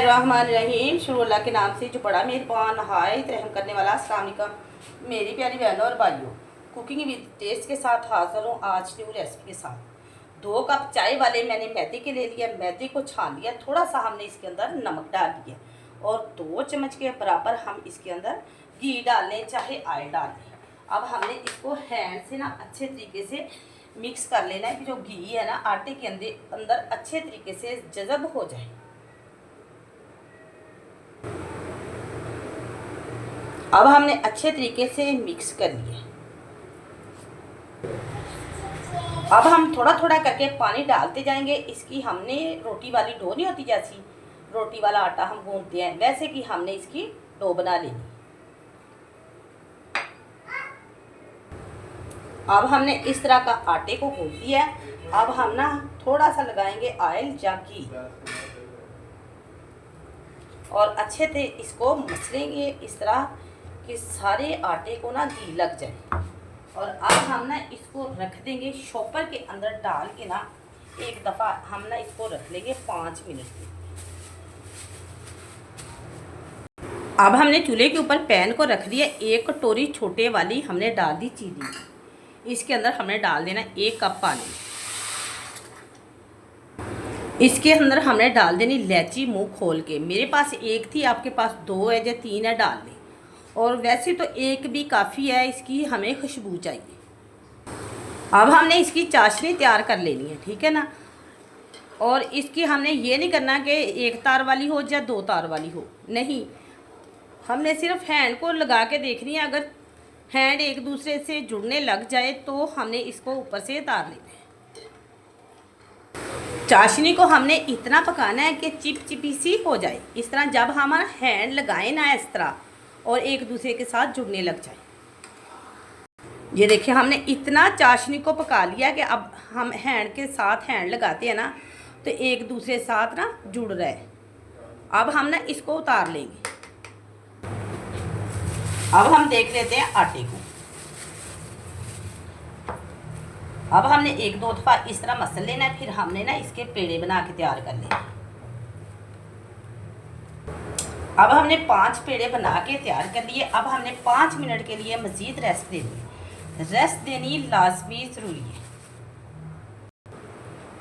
बिस्मिल्लाहिर्रहमानिर्रहीम। शुरू अल्लाह के नाम से जो बड़ा मेहरबान नहायत रहम करने वाला। अस्सलाम वालेकुम मेरी प्यारी बहनों और भाइयों, कुकिंग विद टेस्ट के साथ हाजिर हूँ आज न्यू रेसिपी के साथ। 2 कप चाय वाले मैंने मैदे के ले लिया। मैदे को छान लिया, थोड़ा सा हमने इसके अंदर नमक डाल दिया और 2 चम्मच के बराबर हम इसके अंदर घी डाल लें, चाहे ऑयल डाल लें। अब हमने इसको हैंड से ना अच्छे तरीके से मिक्स कर लेना है कि जो घी है ना आटे के अंदर अच्छे तरीके से जज़ब हो जाए। अब हमने अच्छे तरीके से मिक्स कर लिया। अब हम थोड़ा थोड़ा करके पानी डालते जाएंगे। इसकी हमने रोटी वाली डो नहीं होती, जैसी रोटी वाला आटा हम गूंथते हैं, वैसे कि हमने इसकी डो बना लेनी। अब हमने इस तरह का आटे को गूंथ दिया है। अब हम ना थोड़ा सा लगाएंगे ऑयल या घी और अच्छे से इसको मसलेंगे इस तरह कि सारे आटे को ना घी लग जाए। और अब हम ना इसको रख देंगे शॉपर के अंदर डाल के ना एक दफ़ा हम ना इसको रख लेंगे 5 मिनट में। अब हमने चूल्हे के ऊपर पैन को रख दिया। 1 कटोरी छोटे वाली हमने डाल दी चीनी। इसके अंदर हमने डाल देना 1 कप पानी। इसके अंदर हमने डाल देनी इलायची मुंह खोल के। मेरे पास 1 थी, आपके पास 2 है या 3 है, डाल दें। और वैसे तो 1 भी काफ़ी है, इसकी हमें खुशबू चाहिए। अब हमने इसकी चाशनी तैयार कर लेनी है, ठीक है ना। और इसकी हमने ये नहीं करना कि 1 तार वाली हो या 2 तार वाली हो, नहीं, हमने सिर्फ हैंड को लगा के देखनी है। अगर हैंड एक दूसरे से जुड़ने लग जाए तो हमने इसको ऊपर से उतार लेना है। चाशनी को हमने इतना पकाना है कि चिपचिपी सी हो जाए। इस तरह जब हमारा हैंड लगाए ना इस तरह और एक दूसरे के साथ जुड़ने लग जाए। ये देखिए हमने इतना चाशनी को पका लिया कि अब हम हैंड के साथ हैंड लगाते हैं ना तो एक दूसरे साथ ना जुड़ रहा है। अब हम ना इसको उतार लेंगे। अब हम देख लेते हैं आटे को। अब हमने 1-2 दफ़ा इस तरह मसल लेना है, फिर हमने ना इसके पेड़े बना के तैयार कर लेना। अब हमने 5 पेड़े बना के तैयार कर लिए। अब हमने 5 मिनट के लिए मज़ीद रेस्ट देनी है। रेस्ट देनी लाजमी ज़रूरी है।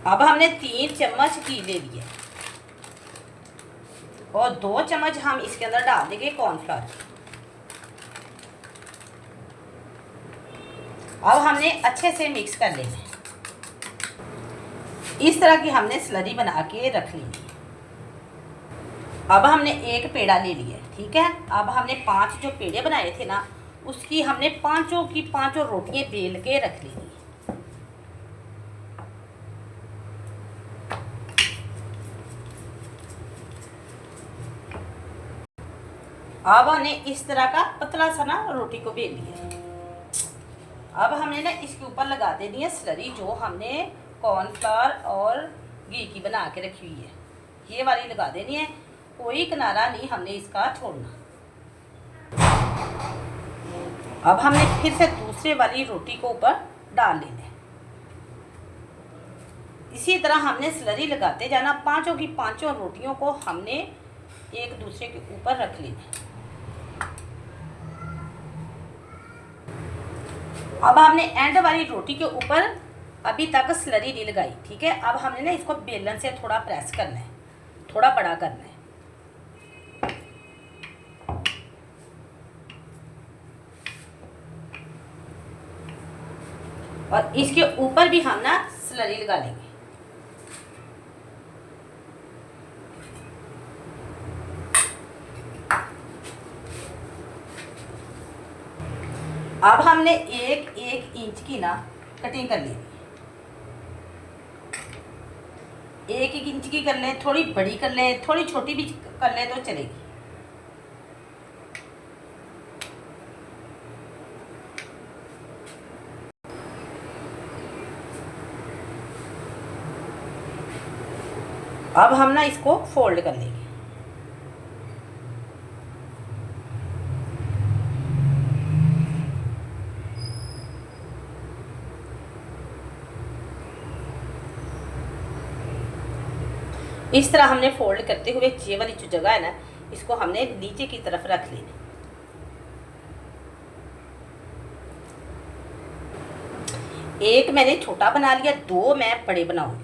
अब हमने 3 चम्मच घी ले लिए और 2 चम्मच हम इसके अंदर डाल देंगे कॉर्नफ्लावर। अब हमने अच्छे से मिक्स कर लेना है। इस तरह की हमने स्लरी बना के रख ली। अब हमने 1 पेड़ा ले लिया, ठीक है। अब हमने 5 जो पेड़े बनाए थे ना उसकी हमने 5 की 5 रोटियां बेल के रख ली। अब हमने इस तरह का पतला सा ना रोटी को बेल लिया। अब हमने ना इसके ऊपर लगा देनी है स्लरी जो हमने कॉर्नफ्लावर और घी की बना के रखी हुई है। ये वाली लगा देनी है, कोई किनारा नहीं हमने इसका छोड़ना। अब हमने फिर से दूसरे वाली रोटी को ऊपर डाल लेना है। इसी तरह हमने स्लरी लगाते जाना। 5 की 5 रोटियों को हमने एक दूसरे के ऊपर रख लेना है। अब हमने एंड वाली रोटी के ऊपर अभी तक स्लरी नहीं लगाई, ठीक है। अब हमने ना इसको बेलन से थोड़ा प्रेस करना है, थोड़ा बड़ा करना है। और इसके ऊपर भी हम ना स्लरी लगा लेंगे। अब हमने 1-1 इंच की ना कटिंग कर ली। 1-1 इंच की कर लें, थोड़ी बड़ी कर लें, थोड़ी छोटी भी कर लें तो चलेगी। अब हम ना इसको फोल्ड कर लेंगे। इस तरह हमने फोल्ड करते हुए ये वाली जो जगह है ना, इसको हमने नीचे की तरफ रख लेना। एक मैंने छोटा बना लिया, दो मैं बड़े बनाऊंगी।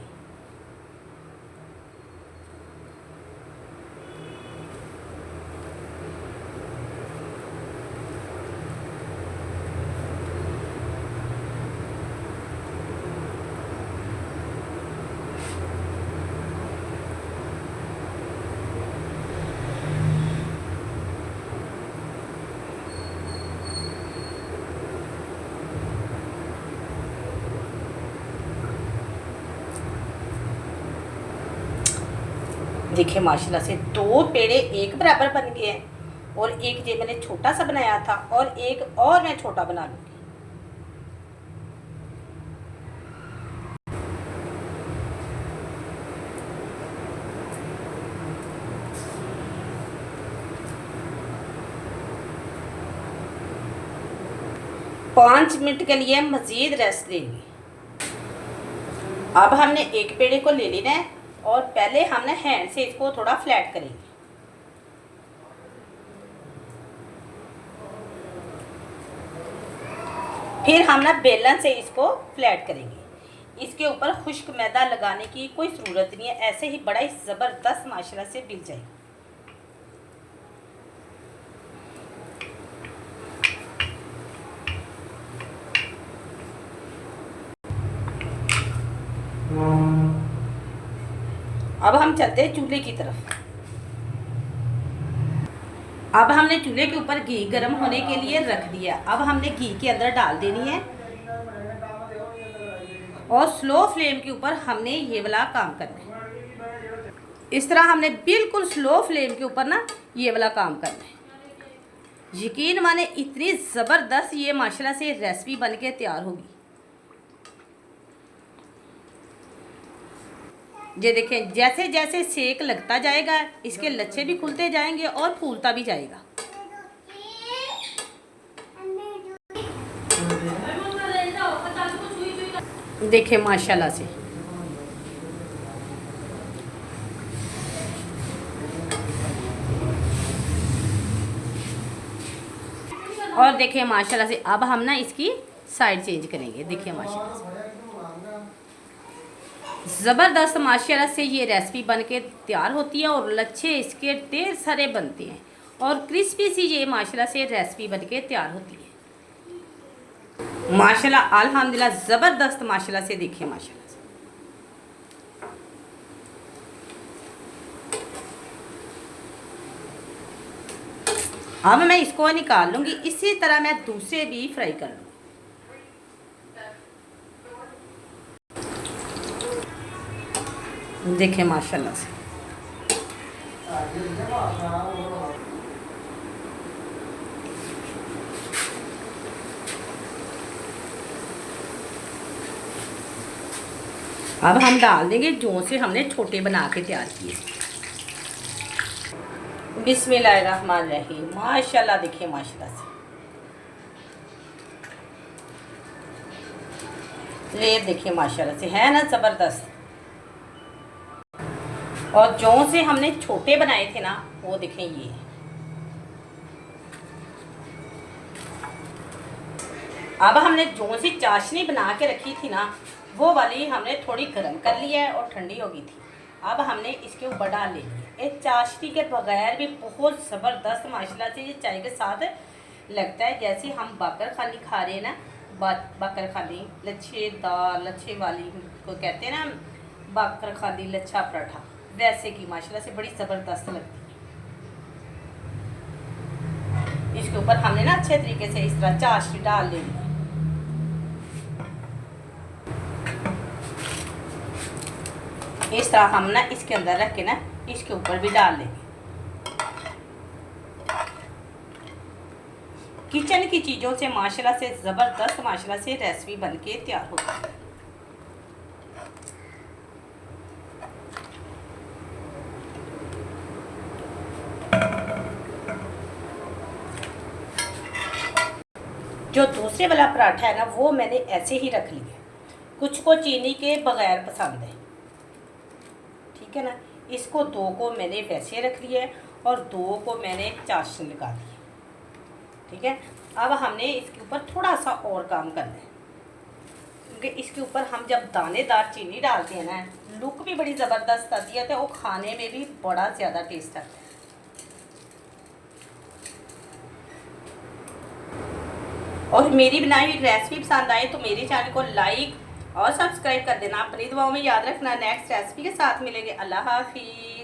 देखिए माशाल्लाह से दो पेड़े एक बराबर बन गए हैं, और एक ये मैंने छोटा सा बनाया था, और एक और मैं छोटा बना लूँगी। पाँच मिनट के लिए मज़ीद रेस्ट देंगे। अब हमने एक पेड़े को ले लेना है, और पहले हमने हैंड से इसको थोड़ा फ्लैट करेंगे। फिर हम ना बेलन से इसको फ्लैट करेंगे। इसके ऊपर खुश्क मैदा लगाने की कोई ज़रूरत नहीं है, ऐसे ही बड़ा ही ज़बरदस्त माशाल्लाह से बिल जाएगा। अब हम चलते हैं चूल्हे की तरफ। अब हमने चूल्हे के ऊपर घी गर्म होने के लिए रख दिया। अब हमने घी के अंदर डाल देनी है, और स्लो फ्लेम के ऊपर हमने ये वाला काम करना है। इस तरह हमने बिल्कुल स्लो फ्लेम के ऊपर ना ये वाला काम करना है। यकीन माने इतनी ज़बरदस्त ये माशाल्लाह से रेसिपी बन के तैयार होगी। ये देखें, जैसे जैसे सेक लगता जाएगा इसके लच्छे भी खुलते जाएंगे और फूलता भी जाएगा। देखें माशाल्लाह से और देखें माशाल्लाह से अब हम ना इसकी साइड चेंज करेंगे। देखिए माशाल्लाह से ज़बरदस्त माशाल्लाह से ये रेसिपी बन के तैयार होती है, और लच्छे इसके ढेर सारे बनते हैं, और क्रिस्पी सी ये माशाल्लाह से रेसिपी बन के तैयार होती है। माशाल्लाह अल्हम्दुलिल्लाह ज़बरदस्त माशाल्लाह से। देखिए माशाल्लाह से अब मैं इसको निकाल लूँगी। इसी तरह मैं दूसरे भी फ्राई कर लूँगी। देखें माशाल्लाह से अब हम डाल देंगे जो से हमने छोटे बना के तैयार किए। बिस्मिल्लाहिर्रहमानिर्रहीम। माशाल्लाह देखिए माशाल्लाह से ये देखिए माशाल्लाह से है ना ज़बरदस्त। और जो से हमने छोटे बनाए थे ना वो देखें ये। अब हमने जो सी चाशनी बना के रखी थी ना वो वाली हमने थोड़ी गर्म कर लिया है और ठंडी हो गई थी। अब हमने इसके ऊपर डाल ली। ये चाशनी के बगैर भी बहुत ज़बरदस्त माशाल्लाह से ये चाय के साथ लगता है, जैसे हम बाकर खानी खा रहे हैं ना, बाकर खानी लच्छे दाल लच्छे वाली को कहते हैं ना, बाकर खानी लच्छा पराठा, वैसे की माशाल्लाह से बड़ी ज़बरदस्त लगती है। इसके ऊपर हमने ना अच्छे तरीके से इस तरह चाशनी डाल लेनी। इस तरह हम ना इसके अंदर रख के ना इसके ऊपर भी डाल लेंगे। किचन की चीज़ों से माशाल्लाह से ज़बरदस्त माशाल्लाह से रेसिपी बन के तैयार होती है। जो दूसरे वाला पराठा है ना वो मैंने ऐसे ही रख लिया। कुछ को चीनी के बगैर पसंद है, ठीक है ना। इसको 2 को मैंने वैसे रख लिया है और 2 को मैंने चाशनी लगा दी। ठीक है, अब हमने इसके ऊपर थोड़ा सा और काम करना है, क्योंकि इसके ऊपर हम जब दानेदार चीनी डालते हैं ना, लुक भी बड़ी ज़बरदस्त आती है, तो वो खाने में भी बड़ा ज़्यादा टेस्ट आता है। और मेरी बनाई हुई रेसिपी पसंद आए तो मेरे चैनल को लाइक और सब्सक्राइब कर देना। अपनी दुआओं में याद रखना। नेक्स्ट रेसिपी के साथ मिलेंगे। अल्लाह हाफिज़।